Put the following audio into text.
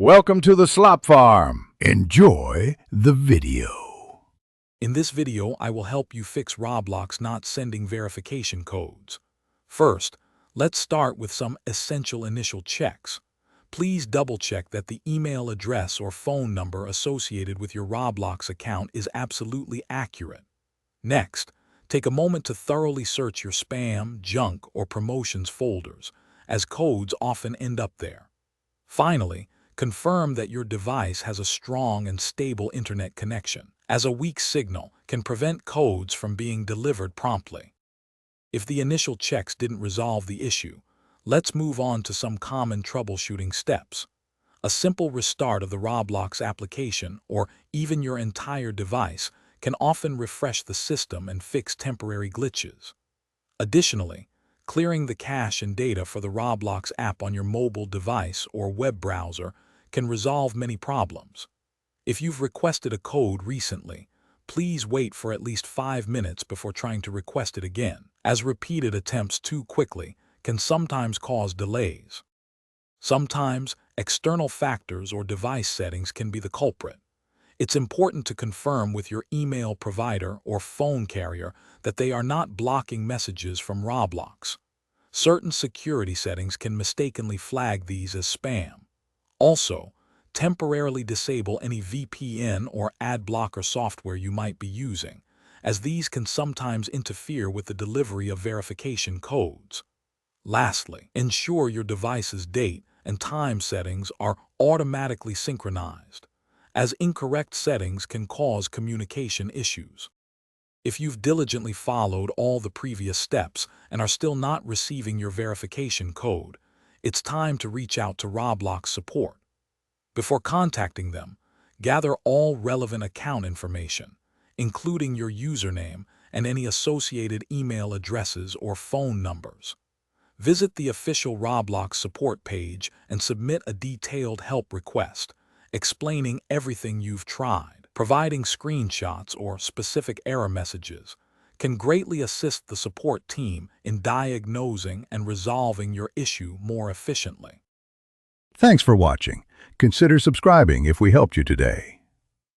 Welcome to the Slop Farm. Enjoy the video. In this video, I will help you fix Roblox not sending verification codes. First, let's start with some essential initial checks. Please double-check that the email address or phone number associated with your Roblox account is absolutely accurate. Next, take a moment to thoroughly search your spam, junk, or promotions folders, as codes often end up there. Finally, confirm that your device has a strong and stable internet connection, as a weak signal can prevent codes from being delivered promptly. If the initial checks didn't resolve the issue, let's move on to some common troubleshooting steps. A simple restart of the Roblox application or even your entire device can often refresh the system and fix temporary glitches. Additionally, clearing the cache and data for the Roblox app on your mobile device or web browser can resolve many problems. If you've requested a code recently, please wait for at least 5 minutes before trying to request it again, as repeated attempts too quickly can sometimes cause delays. Sometimes, external factors or device settings can be the culprit. It's important to confirm with your email provider or phone carrier that they are not blocking messages from Roblox. Certain security settings can mistakenly flag these as spam. Also, temporarily disable any VPN or ad blocker software you might be using, as these can sometimes interfere with the delivery of verification codes. Lastly, ensure your device's date and time settings are automatically synchronized, as incorrect settings can cause communication issues. If you've diligently followed all the previous steps and are still not receiving your verification code, it's time to reach out to Roblox support. Before contacting them, gather all relevant account information, including your username and any associated email addresses or phone numbers. Visit the official Roblox support page and submit a detailed help request, explaining everything you've tried. Providing screenshots or specific error messages can greatly assist the support team in diagnosing and resolving your issue more efficiently. Thanks for watching. Consider subscribing if we helped you today.